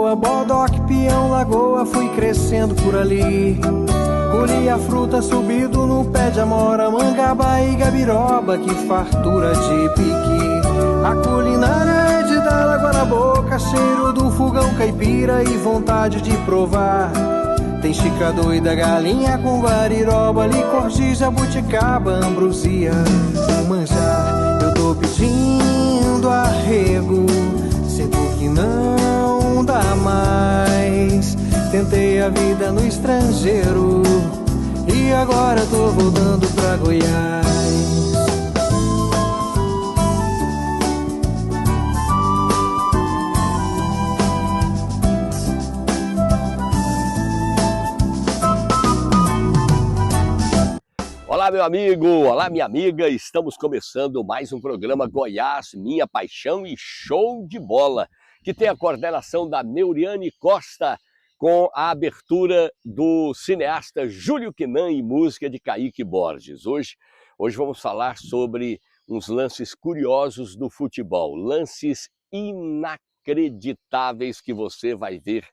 Lagoa, bodoque, peão, lagoa, fui crescendo por ali. Colhi a fruta subido no pé de amora, mangaba e gabiroba, que fartura de piqui. A culinária é de dar água na boca, cheiro do fogão caipira e vontade de provar. Tem chica doida, galinha com guariroba, licor de jabuticaba, ambrosia, manjar. Eu tô pedindo arrego, sinto que não dá mais. Tentei a vida no estrangeiro e agora tô voltando pra Goiás. Olá, meu amigo, olá, minha amiga, estamos começando mais um programa Goiás, Minha Paixão e Show de Bola, que tem a coordenação da Neuriane Costa, com a abertura do cineasta Júlio Quinã e música de Kaique Borges. Hoje vamos falar sobre uns lances curiosos do futebol, lances inacreditáveis que você vai ver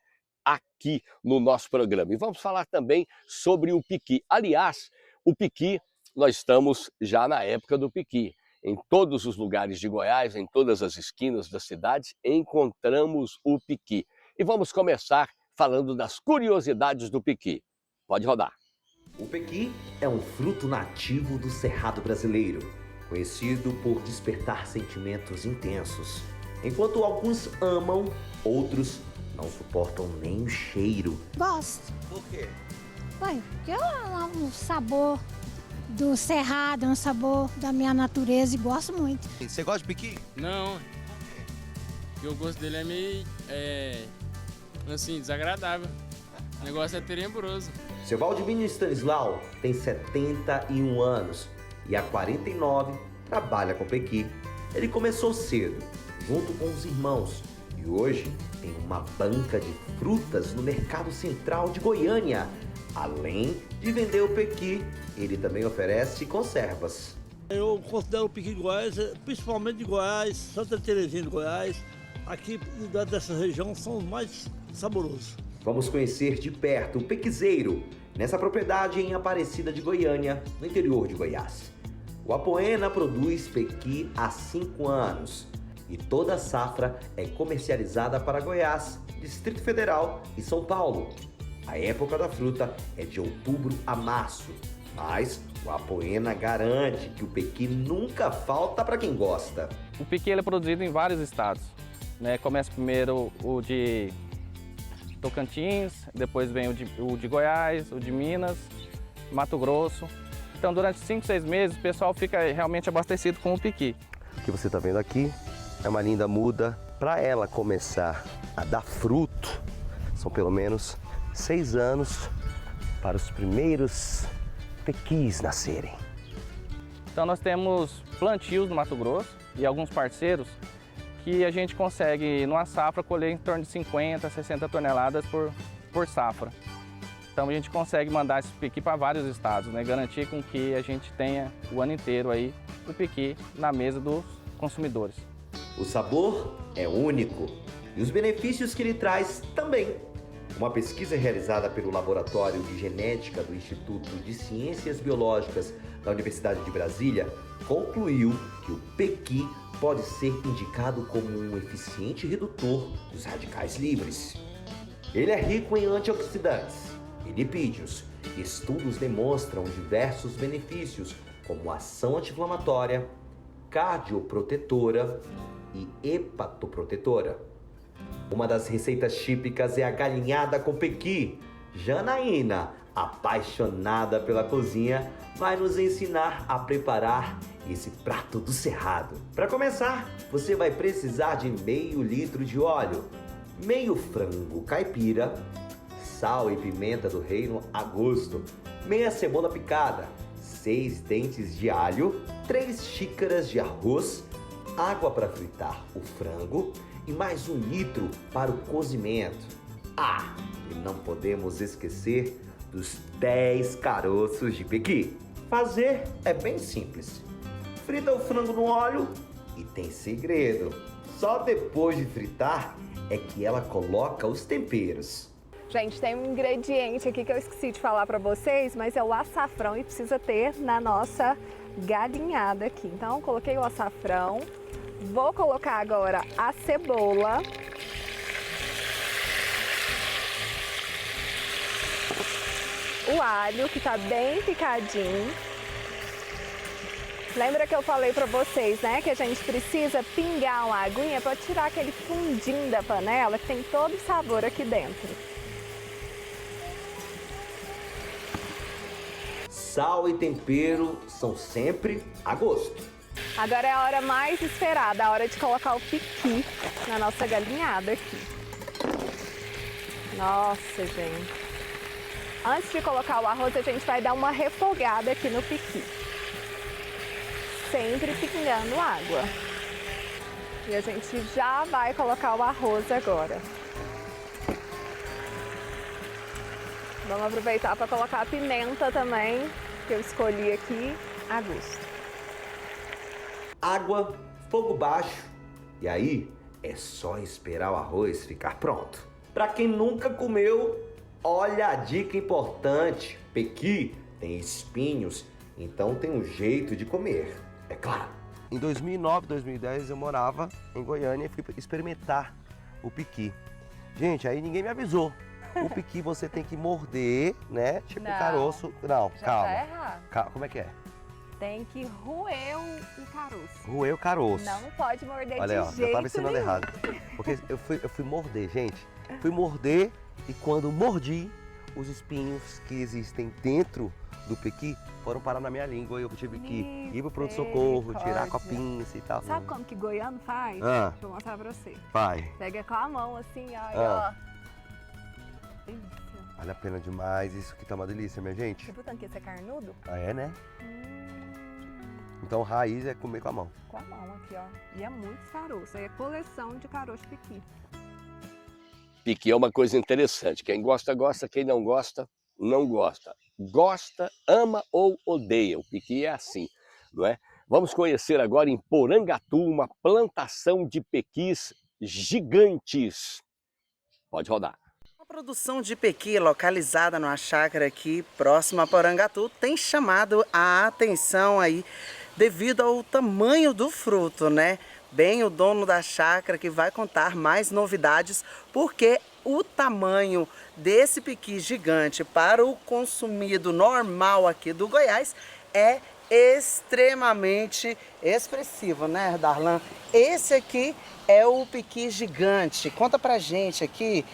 aqui no nosso programa. E vamos falar também sobre o piqui. Aliás, o piqui, nós estamos já na época do piqui. Em todos os lugares de Goiás, em todas as esquinas das cidades, encontramos o piqui. E vamos começar falando das curiosidades do piqui. Pode rodar. O pequi é um fruto nativo do Cerrado brasileiro, conhecido por despertar sentimentos intensos. Enquanto alguns amam, outros não suportam nem o cheiro. Gosto. Por quê? Ué, porque é um sabor do cerrado, é um sabor da minha natureza e gosto muito. Você gosta de piqui? Não, porque o gosto dele é meio, assim, desagradável. O negócio é tenebroso. Seu Valdivino Stanislau tem 71 anos e há 49 trabalha com pequi. Ele começou cedo, junto com os irmãos, e hoje tem uma banca de frutas no Mercado Central de Goiânia. Além de vender o pequi, ele também oferece conservas. Eu considero o piqui de Goiás, principalmente de Goiás, Santa Terezinha de Goiás, aqui dessa região são os mais saborosos. Vamos conhecer de perto o pequizeiro, nessa propriedade em Aparecida de Goiânia, no interior de Goiás. O Apoena produz pequi há 5 anos e toda a safra é comercializada para Goiás, Distrito Federal e São Paulo. A época da fruta é de outubro a março, mas o Apoena garante que o pequi nunca falta para quem gosta. O pequi ele é produzido em vários estados, né? Começa primeiro o de Tocantins, depois vem o de Goiás, o de Minas, Mato Grosso. Então durante 5, 6 meses o pessoal fica realmente abastecido com o pequi. O que você está vendo aqui é uma linda muda. Para ela começar a dar fruto, são pelo menos 6 anos para os primeiros pequis nascerem. Então nós temos plantios no Mato Grosso e alguns parceiros que a gente consegue, numa safra, colher em torno de 50, 60 toneladas por safra. Então a gente consegue mandar esse pequi para vários estados, né? Garantir com que a gente tenha o ano inteiro aí o pequi na mesa dos consumidores. O sabor é único e os benefícios que ele traz também. Uma pesquisa realizada pelo Laboratório de Genética do Instituto de Ciências Biológicas da Universidade de Brasília concluiu que o pequi pode ser indicado como um eficiente redutor dos radicais livres. Ele é rico em antioxidantes e lipídios. Estudos demonstram diversos benefícios, como ação anti-inflamatória, cardioprotetora e hepatoprotetora. Uma das receitas típicas é a galinhada com pequi. Janaína, apaixonada pela cozinha, vai nos ensinar a preparar esse prato do Cerrado. Para começar, você vai precisar de meio litro de óleo, meio frango caipira, sal e pimenta do reino a gosto, meia cebola picada, 6 dentes de alho, 3 xícaras de arroz, água para fritar o frango e mais 1 litro para o cozimento. Ah, e não podemos esquecer dos 10 caroços de pequi. Fazer é bem simples. Frita o frango no óleo e tem segredo. Só depois de fritar é que ela coloca os temperos. Gente, tem um ingrediente aqui que eu esqueci de falar para vocês, mas é o açafrão e precisa ter na nossa galinhada aqui. Então, coloquei o açafrão, vou colocar agora a cebola. O alho, que tá bem picadinho. Lembra que eu falei pra vocês, né, que a gente precisa pingar uma aguinha para tirar aquele fundinho da panela que tem todo o sabor aqui dentro. Sal e tempero são sempre a gosto. Agora é a hora mais esperada, a hora de colocar o piqui na nossa galinhada aqui. Nossa, gente. Antes de colocar o arroz, a gente vai dar uma refogada aqui no piqui. Sempre pingando água. E a gente já vai colocar o arroz agora. Vamos aproveitar para colocar a pimenta também, que eu escolhi aqui a gosto. Água, fogo baixo. E aí é só esperar o arroz ficar pronto. Para quem nunca comeu, olha a dica importante. Pequi tem espinhos, então tem um jeito de comer. É claro. Em 2009, 2010 eu morava em Goiânia e fui experimentar o piqui. Gente, aí ninguém me avisou. O piqui você tem que morder, né? Tipo Não. caroço. Não, Já calma. tá errado. Como é que é? Tem que roer o caroço. Roer o caroço. Não pode morder Olha, de ó, jeito eu tava ensinando nenhum. errado. Porque eu fui morder, gente. Fui morder e quando mordi, os espinhos que existem dentro do pequi foram parar na minha língua e eu tive que ir pro pronto-socorro, tirar com a pinça e tal. Sabe como que goiano faz? Ah. Vou mostrar pra você. Vai. Pega com a mão assim, ó. Ah. Ó. Delícia. Vale a pena demais, isso aqui tá uma delícia, minha gente. Você viu tanto que esse é carnudo? Ah, é, né? Então raiz é comer com a mão. Com a mão aqui, ó. E é muito caroço. Aí é coleção de caroço piqui. Piqui é uma coisa interessante. Quem gosta, gosta. Quem não gosta, não gosta. Gosta, ama ou odeia. O piqui é assim, não é? Vamos conhecer agora em Porangatu uma plantação de pequis gigantes. Pode rodar. A produção de pequi localizada numa chácara aqui próxima a Porangatu tem chamado a atenção aí devido ao tamanho do fruto, né? Bem, o dono da chácara que vai contar mais novidades, porque o tamanho desse piqui gigante para o consumido normal aqui do Goiás é extremamente expressivo, né, Darlan? Esse aqui é o piqui gigante. Conta pra gente aqui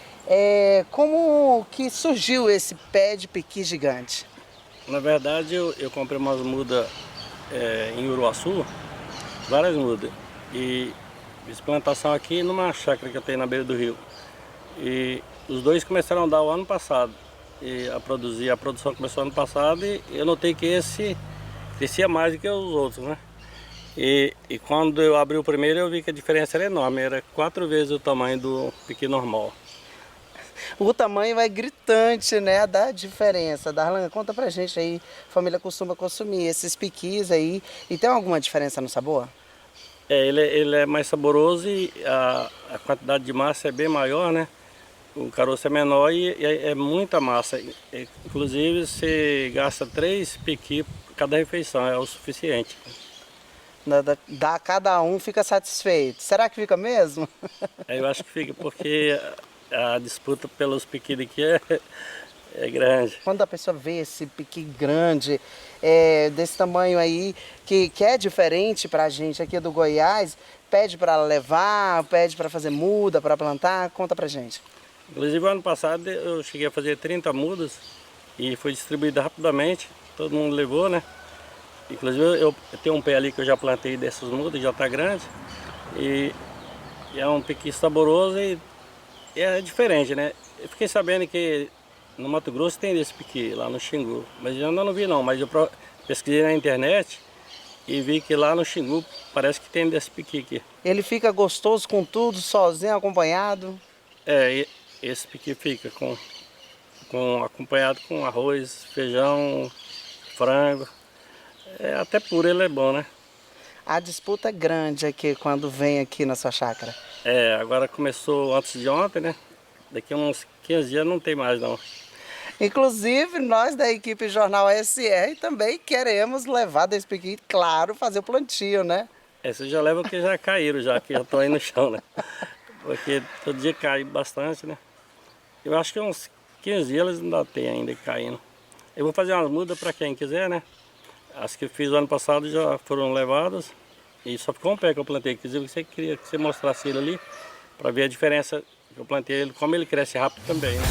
como que surgiu esse pé de piqui gigante. Na verdade, eu comprei umas mudas em Uruaçu, várias mudas. E fiz plantação aqui numa chácara que eu tenho na beira do rio. E os dois começaram a dar o ano passado. E a produção começou ano passado e eu notei que esse crescia mais do que os outros, né? E quando eu abri o primeiro eu vi que a diferença era enorme, era 4 vezes o tamanho do piqui normal. O tamanho é gritante, né, da diferença. Darlan, conta pra gente aí, a família costuma consumir esses piquis aí, e tem alguma diferença no sabor? Ele é mais saboroso e a quantidade de massa é bem maior, né? O caroço é menor e é muita massa. Inclusive, você gasta 3 piqui cada refeição, é o suficiente. Dá cada um, fica satisfeito. Será que fica mesmo? Eu acho que fica, porque a disputa pelos piqui daqui é grande. Quando a pessoa vê esse piqui grande, desse tamanho aí, que é diferente pra gente aqui do Goiás, pede para levar, pede para fazer muda, para plantar, conta pra gente. Inclusive, ano passado eu cheguei a fazer 30 mudas e foi distribuído rapidamente, todo mundo levou, né? Inclusive eu tenho um pé ali que eu já plantei dessas mudas, já está grande e é um piqui saboroso e é diferente, né? Eu fiquei sabendo que no Mato Grosso tem desse piqui, lá no Xingu, mas eu ainda não vi não, mas eu pesquisei na internet e vi que lá no Xingu parece que tem desse piqui aqui. Ele fica gostoso com tudo, sozinho, acompanhado? Esse piqui fica acompanhado com arroz, feijão, frango. Até puro ele é bom, né? A disputa é grande aqui quando vem aqui na sua chácara. Agora começou antes de ontem, né? Daqui a uns 15 dias não tem mais não. Inclusive, nós da equipe Jornal SR também queremos levar desse piqui, claro, fazer o plantio, né? Vocês já levam que já caíram, já que já estão aí no chão, né? Porque todo dia cai bastante, né? Eu acho que uns 15 dias eles ainda tem ainda caindo. Eu vou fazer umas mudas para quem quiser, né? As que eu fiz o ano passado já foram levadas e só ficou um pé que eu plantei. Inclusive, você queria que você mostrasse ele ali para ver a diferença que eu plantei ele, como ele cresce rápido também, né?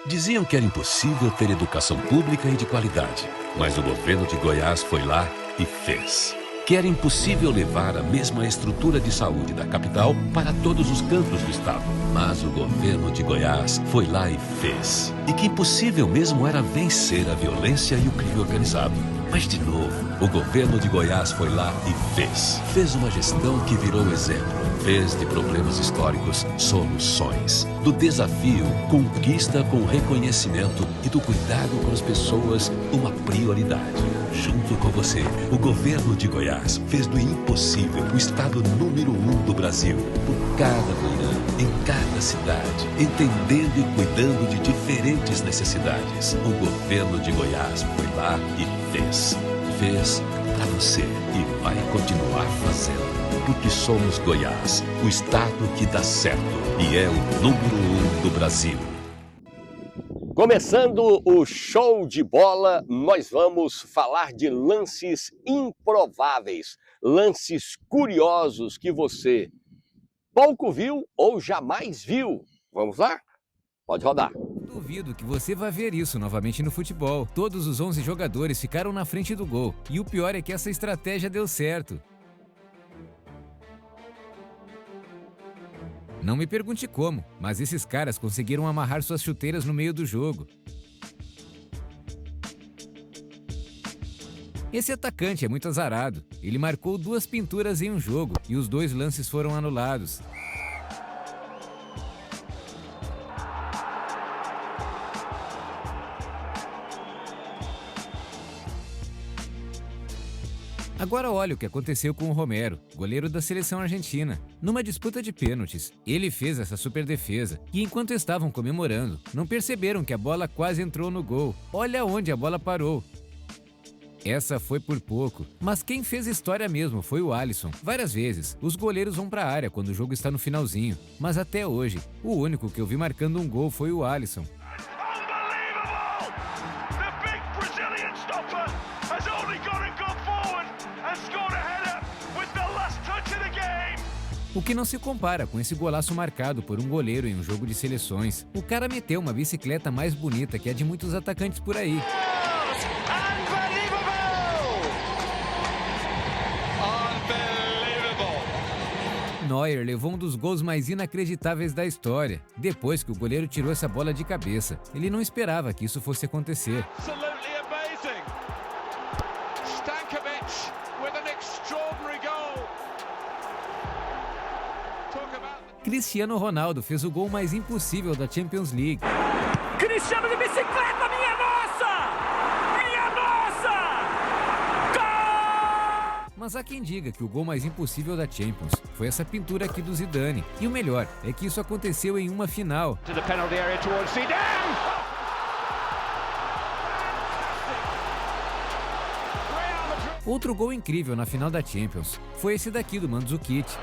Diziam que era impossível ter educação pública e de qualidade, mas o governo de Goiás foi lá e fez. Que era impossível levar a mesma estrutura de saúde da capital para todos os cantos do estado, mas o governo de Goiás foi lá e fez. E que impossível mesmo era vencer a violência e o crime organizado. Mas de novo, o governo de Goiás foi lá e fez. Fez uma gestão que virou exemplo. Fez de problemas históricos soluções. Do desafio, conquista com reconhecimento e do cuidado com as pessoas uma prioridade. Junto com você, o governo de Goiás fez do impossível o estado número 1 do Brasil. Por cada manhã, em cada cidade, entendendo e cuidando de diferentes necessidades. O governo de Goiás foi lá e fez. Fez para você e vai continuar fazendo. Porque somos Goiás, o estado que dá certo e é o número 1 do Brasil. Começando o show de bola, nós vamos falar de lances improváveis, lances curiosos que você pouco viu ou jamais viu. Vamos lá? Pode rodar. Duvido que você vá ver isso novamente no futebol. Todos os 11 jogadores ficaram na frente do gol. E o pior é que essa estratégia deu certo. Não me pergunte como, mas esses caras conseguiram amarrar suas chuteiras no meio do jogo. Esse atacante é muito azarado. Ele marcou 2 pinturas em um jogo e os 2 lances foram anulados. Agora olha o que aconteceu com o Romero, goleiro da seleção argentina. Numa disputa de pênaltis, ele fez essa super defesa e enquanto estavam comemorando, não perceberam que a bola quase entrou no gol. Olha onde a bola parou. Essa foi por pouco, mas quem fez história mesmo foi o Alisson. Várias vezes, os goleiros vão para a área quando o jogo está no finalzinho, mas até hoje, o único que eu vi marcando um gol foi o Alisson. O que não se compara com esse golaço marcado por um goleiro em um jogo de seleções. O cara meteu uma bicicleta mais bonita que a de muitos atacantes por aí. Neuer levou um dos gols mais inacreditáveis da história, depois que o goleiro tirou essa bola de cabeça. Ele não esperava que isso fosse acontecer. Cristiano Ronaldo fez o gol mais impossível da Champions League. Cristiano de bicicleta, minha nossa! Minha nossa! Gol! Mas há quem diga que o gol mais impossível da Champions foi essa pintura aqui do Zidane. E o melhor é que isso aconteceu em uma final. Outro gol incrível na final da Champions foi esse daqui do Mandzukic.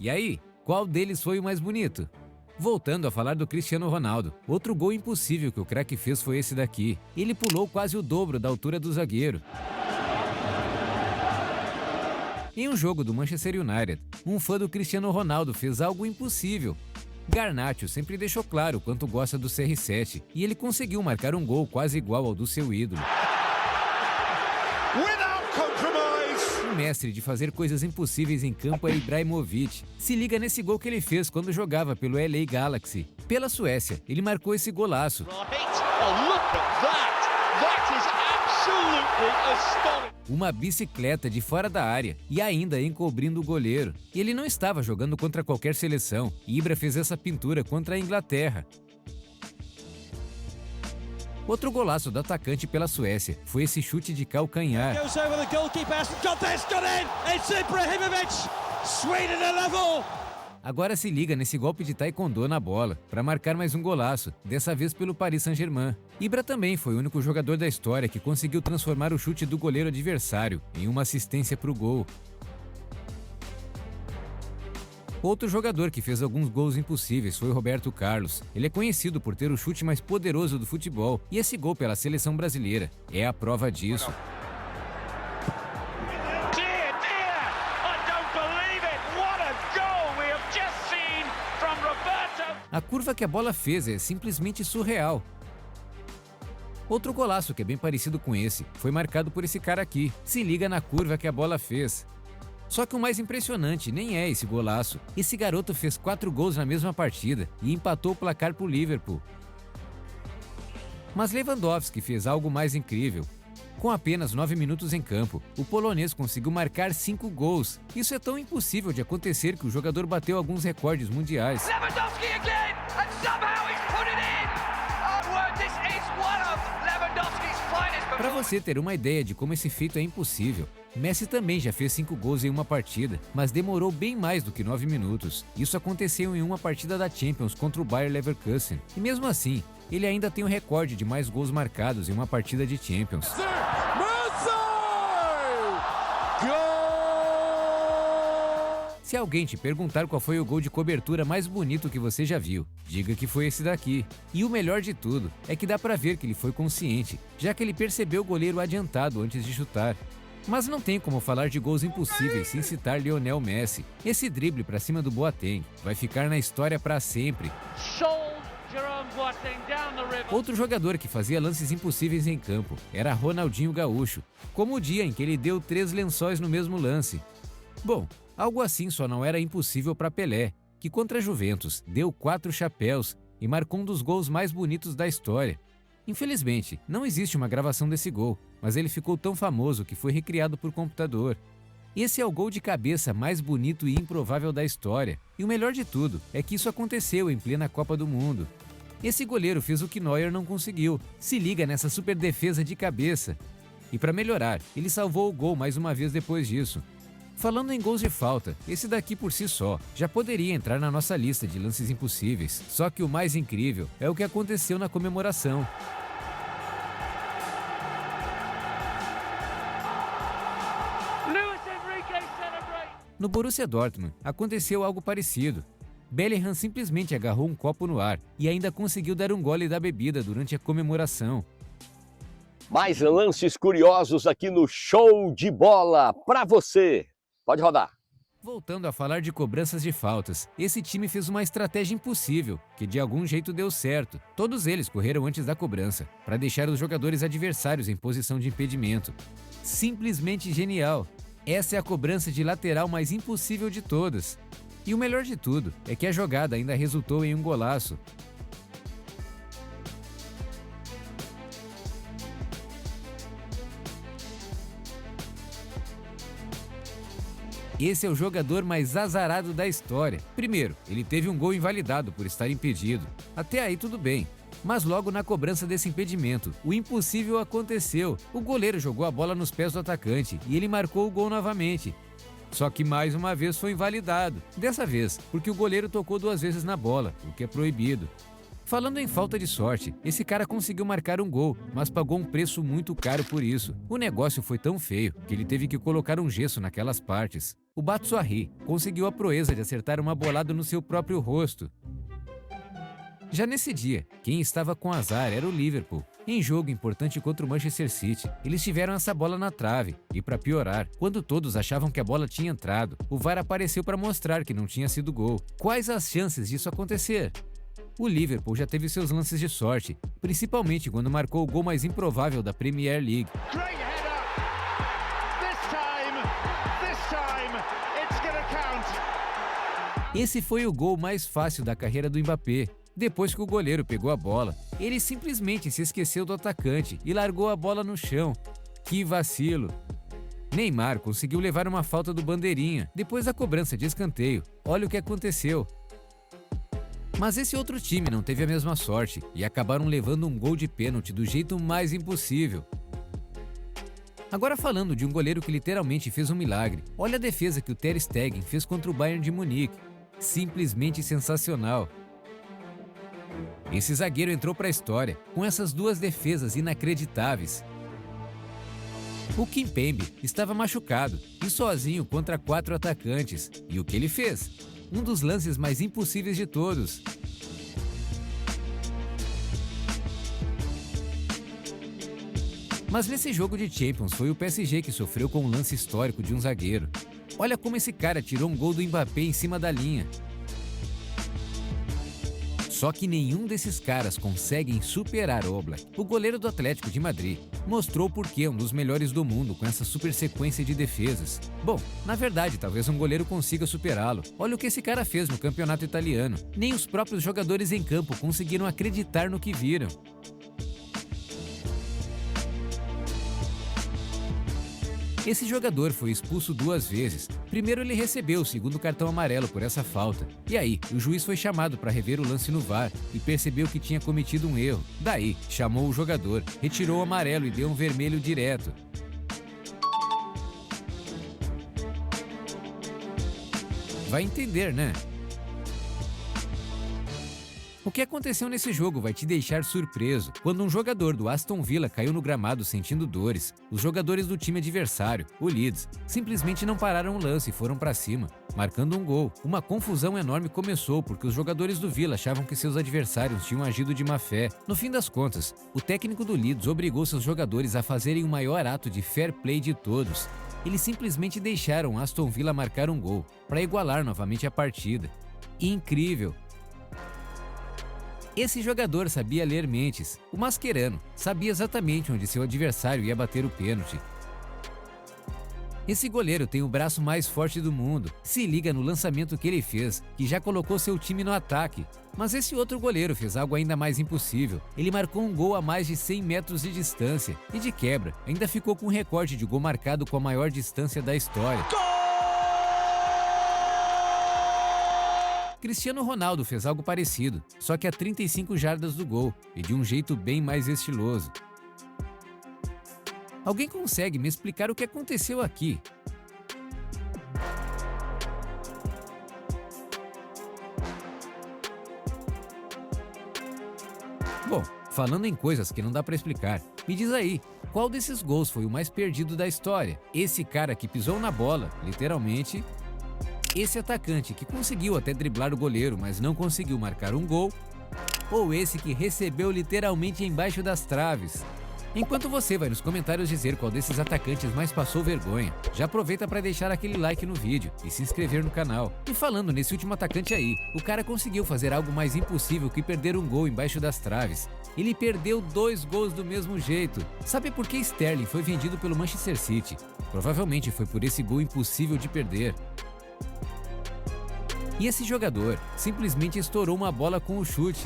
E aí, qual deles foi o mais bonito? Voltando a falar do Cristiano Ronaldo, outro gol impossível que o craque fez foi esse daqui. Ele pulou quase o dobro da altura do zagueiro. Em um jogo do Manchester United, um fã do Cristiano Ronaldo fez algo impossível. Garnacho sempre deixou claro quanto gosta do CR7 e ele conseguiu marcar um gol quase igual ao do seu ídolo. O mestre de fazer coisas impossíveis em campo é Ibrahimovic. Se liga nesse gol que ele fez quando jogava pelo LA Galaxy. Pela Suécia, ele marcou esse golaço. uma bicicleta de fora da área e ainda encobrindo o goleiro. E ele não estava jogando contra qualquer seleção. Ibra fez essa pintura contra a Inglaterra. Outro golaço do atacante pela Suécia foi esse chute de calcanhar. Agora se liga nesse golpe de taekwondo na bola, para marcar mais um golaço, dessa vez pelo Paris Saint-Germain. Ibra também foi o único jogador da história que conseguiu transformar o chute do goleiro adversário em uma assistência para o gol. Outro jogador que fez alguns gols impossíveis foi o Roberto Carlos. Ele é conhecido por ter o chute mais poderoso do futebol, e esse gol pela seleção brasileira é a prova disso. A curva que a bola fez é simplesmente surreal. Outro golaço que é bem parecido com esse foi marcado por esse cara aqui. Se liga na curva que a bola fez. Só que o mais impressionante nem é esse golaço. Esse garoto fez 4 gols na mesma partida e empatou o placar para o Liverpool. Mas Lewandowski fez algo mais incrível. Com apenas 9 minutos em campo, o polonês conseguiu marcar 5 gols. Isso é tão impossível de acontecer que o jogador bateu alguns recordes mundiais. Lewandowski again, and somehow he's put it in. Oh, well, this is one of Lewandowski's finest. Para você ter uma ideia de como esse feito é impossível, Messi também já fez 5 gols em uma partida, mas demorou bem mais do que 9 minutos. Isso aconteceu em uma partida da Champions contra o Bayer Leverkusen. E mesmo assim, ele ainda tem o recorde de mais gols marcados em uma partida de Champions. Se alguém te perguntar qual foi o gol de cobertura mais bonito que você já viu, diga que foi esse daqui. E o melhor de tudo é que dá pra ver que ele foi consciente, já que ele percebeu o goleiro adiantado antes de chutar. Mas não tem como falar de gols impossíveis sem citar Lionel Messi. Esse drible pra cima do Boateng vai ficar na história pra sempre. Outro jogador que fazia lances impossíveis em campo era Ronaldinho Gaúcho, como o dia em que ele deu 3 lençóis no mesmo lance. Bom, algo assim só não era impossível para Pelé, que contra a Juventus deu 4 chapéus e marcou um dos gols mais bonitos da história. Infelizmente, não existe uma gravação desse gol, mas ele ficou tão famoso que foi recriado por computador. Esse é o gol de cabeça mais bonito e improvável da história. E o melhor de tudo é que isso aconteceu em plena Copa do Mundo. Esse goleiro fez o que Neuer não conseguiu. Se liga nessa super defesa de cabeça. E para melhorar, ele salvou o gol mais uma vez depois disso. Falando em gols de falta, esse daqui por si só já poderia entrar na nossa lista de lances impossíveis. Só que o mais incrível é o que aconteceu na comemoração. No Borussia Dortmund, aconteceu algo parecido. Bellingham simplesmente agarrou um copo no ar e ainda conseguiu dar um gole da bebida durante a comemoração. Mais lances curiosos aqui no Show de Bola para você. Pode rodar. Voltando a falar de cobranças de faltas, esse time fez uma estratégia impossível, que de algum jeito deu certo. Todos eles correram antes da cobrança, para deixar os jogadores adversários em posição de impedimento. Simplesmente genial! Essa é a cobrança de lateral mais impossível de todas. E o melhor de tudo é que a jogada ainda resultou em um golaço. Esse é o jogador mais azarado da história. Primeiro, ele teve um gol invalidado por estar impedido. Até aí tudo bem. Mas logo na cobrança desse impedimento, o impossível aconteceu. O goleiro jogou a bola nos pés do atacante e ele marcou o gol novamente. Só que mais uma vez foi invalidado. Dessa vez, porque o goleiro tocou 2 vezes na bola, o que é proibido. Falando em falta de sorte, esse cara conseguiu marcar um gol, mas pagou um preço muito caro por isso. O negócio foi tão feio que ele teve que colocar um gesso naquelas partes. O Batshuayi conseguiu a proeza de acertar uma bolada no seu próprio rosto. Já nesse dia, quem estava com azar era o Liverpool. Em jogo importante contra o Manchester City, eles tiveram essa bola na trave. E para piorar, quando todos achavam que a bola tinha entrado, o VAR apareceu para mostrar que não tinha sido gol. Quais as chances disso acontecer? O Liverpool já teve seus lances de sorte, principalmente quando marcou o gol mais improvável da Premier League. Esse foi o gol mais fácil da carreira do Mbappé. Depois que o goleiro pegou a bola, ele simplesmente se esqueceu do atacante e largou a bola no chão. Que vacilo! Neymar conseguiu levar uma falta do bandeirinha depois da cobrança de escanteio. Olha o que aconteceu. Mas esse outro time não teve a mesma sorte e acabaram levando um gol de pênalti do jeito mais impossível. Agora falando de um goleiro que literalmente fez um milagre, olha a defesa que o Ter Stegen fez contra o Bayern de Munique. Simplesmente sensacional. Esse zagueiro entrou para a história com essas duas defesas inacreditáveis. O Kimpembe estava machucado e sozinho contra 4 atacantes. E o que ele fez? Um dos lances mais impossíveis de todos. Mas nesse jogo de Champions foi o PSG que sofreu com um lance histórico de um zagueiro. Olha como esse cara tirou um gol do Mbappé em cima da linha. Só que nenhum desses caras conseguem superar Oblak. O goleiro do Atlético de Madrid mostrou por que é um dos melhores do mundo com essa super sequência de defesas. Bom, na verdade, talvez um goleiro consiga superá-lo. Olha o que esse cara fez no campeonato italiano. Nem os próprios jogadores em campo conseguiram acreditar no que viram. Esse jogador foi expulso 2 vezes. Primeiro ele recebeu o segundo cartão amarelo por essa falta. E aí, o juiz foi chamado para rever o lance no VAR e percebeu que tinha cometido um erro. Daí, chamou o jogador, retirou o amarelo e deu um vermelho direto. Vai entender, né? O que aconteceu nesse jogo vai te deixar surpreso. Quando um jogador do Aston Villa caiu no gramado sentindo dores, os jogadores do time adversário, o Leeds, simplesmente não pararam o lance e foram para cima, marcando um gol. Uma confusão enorme começou porque os jogadores do Villa achavam que seus adversários tinham agido de má fé. No fim das contas, o técnico do Leeds obrigou seus jogadores a fazerem o maior ato de fair play de todos. Eles simplesmente deixaram Aston Villa marcar um gol, para igualar novamente a partida. Incrível! Esse jogador sabia ler mentes. O Mascherano sabia exatamente onde seu adversário ia bater o pênalti. Esse goleiro tem o braço mais forte do mundo. Se liga no lançamento que ele fez, que já colocou seu time no ataque. Mas esse outro goleiro fez algo ainda mais impossível. Ele marcou um gol a mais de 100 metros de distância. E de quebra, ainda ficou com um recorde de gol marcado com a maior distância da história. Cristiano Ronaldo fez algo parecido, só que a 35 jardas do gol e de um jeito bem mais estiloso. Alguém consegue me explicar o que aconteceu aqui? Bom, falando em coisas que não dá pra explicar, me diz aí, qual desses gols foi o mais perdido da história? Esse cara que pisou na bola, literalmente... Esse atacante que conseguiu até driblar o goleiro, mas não conseguiu marcar um gol, ou esse que recebeu literalmente embaixo das traves? Enquanto você vai nos comentários dizer qual desses atacantes mais passou vergonha, já aproveita para deixar aquele like no vídeo e se inscrever no canal. E falando nesse último atacante aí, o cara conseguiu fazer algo mais impossível que perder um gol embaixo das traves. Ele perdeu 2 gols do mesmo jeito. Sabe por que Sterling foi vendido pelo Manchester City? Provavelmente foi por esse gol impossível de perder. E esse jogador simplesmente estourou uma bola com o chute.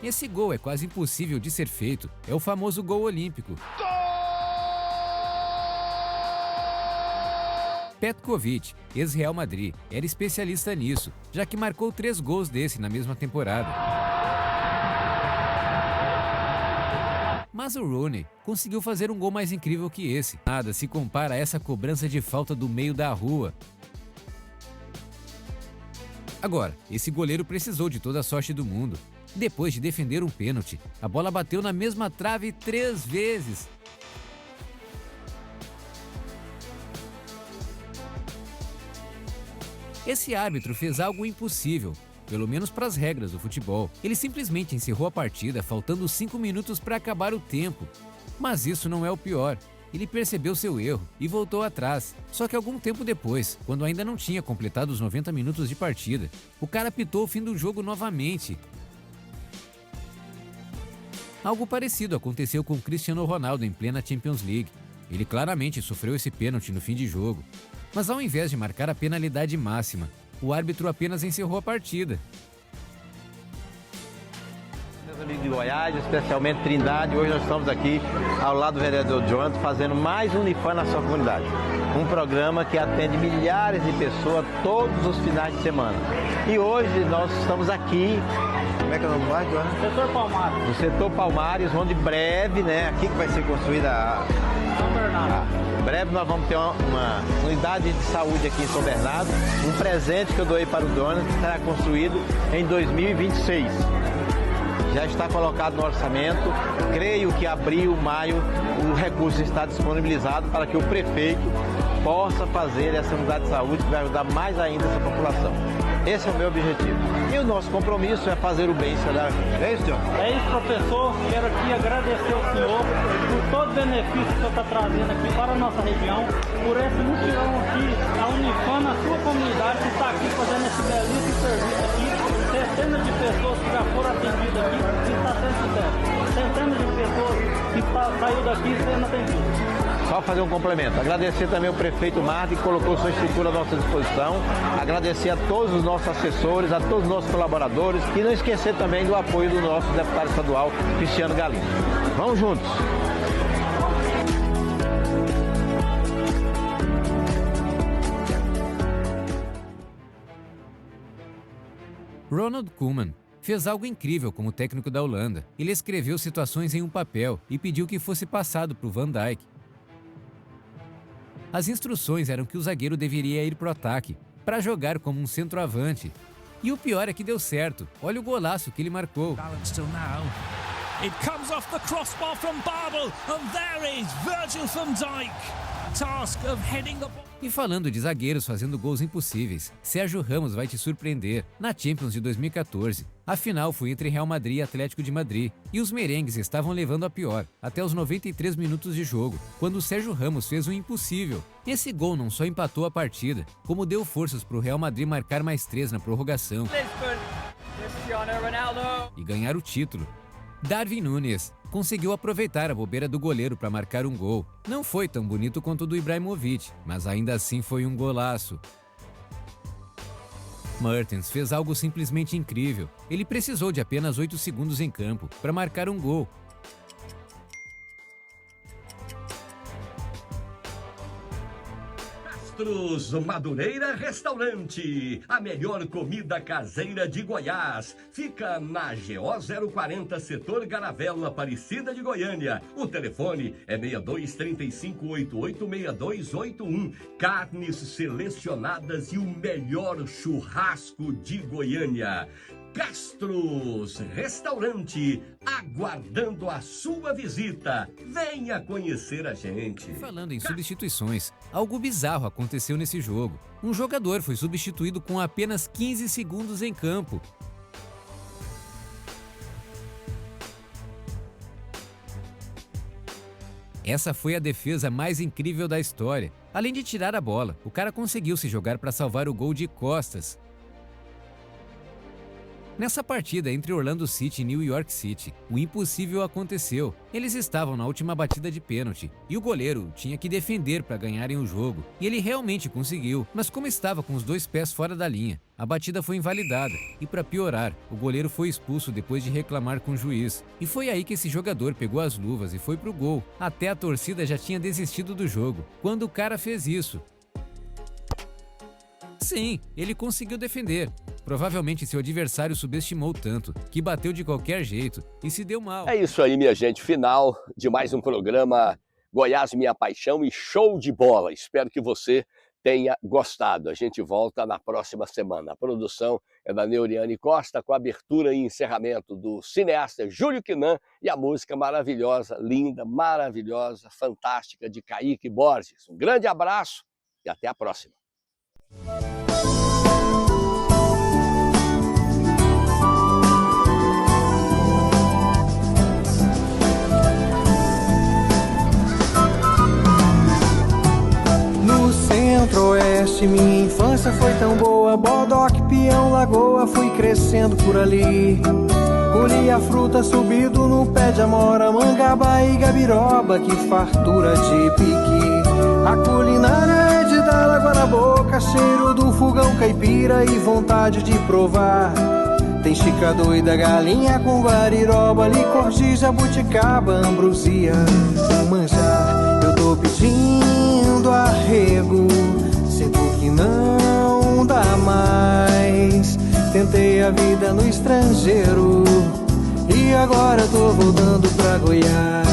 Esse gol é quase impossível de ser feito. É o famoso gol olímpico. Petkovic, ex-Real Madrid, era especialista nisso, já que marcou 3 gols desse na mesma temporada. Mas o Rooney conseguiu fazer um gol mais incrível que esse. Nada se compara a essa cobrança de falta do meio da rua. Agora, esse goleiro precisou de toda a sorte do mundo. Depois de defender um pênalti, a bola bateu na mesma trave 3 vezes. Esse árbitro fez algo impossível. Pelo menos para as regras do futebol. Ele simplesmente encerrou a partida faltando 5 minutos para acabar o tempo. Mas isso não é o pior. Ele percebeu seu erro e voltou atrás. Só que algum tempo depois, quando ainda não tinha completado os 90 minutos de partida, o cara apitou o fim do jogo novamente. Algo parecido aconteceu com Cristiano Ronaldo em plena Champions League. Ele claramente sofreu esse pênalti no fim de jogo. Mas ao invés de marcar a penalidade máxima, o árbitro apenas encerrou a partida. Amigos de Goiás, especialmente Trindade, hoje nós estamos aqui ao lado do vereador Jonathan fazendo mais um Unifam na sua comunidade. Um programa que atende milhares de pessoas todos os finais de semana. E hoje nós estamos aqui, como é que é o nome do bairro, Jonathan? Setor Palmares. No setor Palmares, onde breve, né, aqui que vai ser construída São Bernardo. breve nós vamos ter uma unidade de saúde aqui em São Bernardo, um presente que eu doei para o Jonathan, que será construído em 2026. Já está colocado no orçamento, creio que abril, maio, o recurso está disponibilizado para que o prefeito possa fazer essa unidade de saúde que vai ajudar mais ainda essa população. Esse é o meu objetivo. E o nosso compromisso é fazer o bem cidadão. É isso, senhor? É isso, professor. Quero aqui agradecer ao senhor por todo o benefício que o senhor está trazendo aqui para a nossa região, por esse mutirão aqui, a Unifam, na sua comunidade, que está aqui fazendo esse belíssimo serviço aqui. Centenas de pessoas que já foram atendidas aqui e está sendo sucesso. Centenas de pessoas que saíram daqui sendo atendidas. Só fazer um complemento. Agradecer também ao prefeito Marta, que colocou sua estrutura à nossa disposição. Agradecer a todos os nossos assessores, a todos os nossos colaboradores. E não esquecer também do apoio do nosso deputado estadual, Cristiano Galindo. Vamos juntos! Ronald Koeman fez algo incrível como técnico da Holanda. Ele escreveu situações em um papel e pediu que fosse passado para o Van Dijk. As instruções eram que o zagueiro deveria ir para o ataque, para jogar como um centroavante. E o pior é que deu certo. Olha o golaço que ele marcou. It comes off the crossbar from Babel, and there is Virgil van Dijk. Task of heading the ball. E falando de zagueiros fazendo gols impossíveis, Sérgio Ramos vai te surpreender na Champions de 2014. A final foi entre Real Madrid e Atlético de Madrid, e os merengues estavam levando a pior, até os 93 minutos de jogo, quando o Sérgio Ramos fez o impossível. Esse gol não só empatou a partida, como deu forças para o Real Madrid marcar mais 3 na prorrogação e ganhar o título. Darwin Núñez conseguiu aproveitar a bobeira do goleiro para marcar um gol. Não foi tão bonito quanto o do Ibrahimovic, mas ainda assim foi um golaço. Mertens fez algo simplesmente incrível. Ele precisou de apenas 8 segundos em campo para marcar um gol. Castros Madureira Restaurante, a melhor comida caseira de Goiás. Fica na GO 040, setor Garavela, Aparecida de Goiânia. O telefone é 6235886281. Carnes selecionadas e o melhor churrasco de Goiânia. Castros Restaurante, aguardando a sua visita. Venha conhecer a gente. Falando em substituições, algo bizarro aconteceu nesse jogo. Um jogador foi substituído com apenas 15 segundos em campo. Essa foi a defesa mais incrível da história. Além de tirar a bola, o cara conseguiu se jogar para salvar o gol de costas. Nessa partida entre Orlando City e New York City, o impossível aconteceu. Eles estavam na última batida de pênalti e o goleiro tinha que defender para ganharem o jogo. E ele realmente conseguiu, mas como estava com os 2 pés fora da linha, a batida foi invalidada. E para piorar, o goleiro foi expulso depois de reclamar com o juiz. E foi aí que esse jogador pegou as luvas e foi pro gol. Até a torcida já tinha desistido do jogo, quando o cara fez isso. Sim, ele conseguiu defender. Provavelmente seu adversário subestimou tanto, que bateu de qualquer jeito e se deu mal. É isso aí, minha gente. Final de mais um programa Goiás Minha Paixão e show de bola. Espero que você tenha gostado. A gente volta na próxima semana. A produção é da Neuriane Costa, com a abertura e encerramento do cineasta Júlio Quinan e a música maravilhosa, linda, maravilhosa, fantástica de Kaique Borges. Um grande abraço e até a próxima. No Centro-Oeste minha infância foi tão boa. Bodoque, peão, lagoa, fui crescendo por ali. Colhia fruta subido no pé de amora, mangaba e gabiroba, que fartura de piqui. A culinária é de dar água na boca, cheiro do fogão caipira e vontade de provar Tem chica doida, galinha com variroba, licor de jabuticaba, ambrosia, manjar. Eu tô pedindo arrego, sinto que não dá mais. Tentei a vida no estrangeiro e agora tô voltando pra Goiás.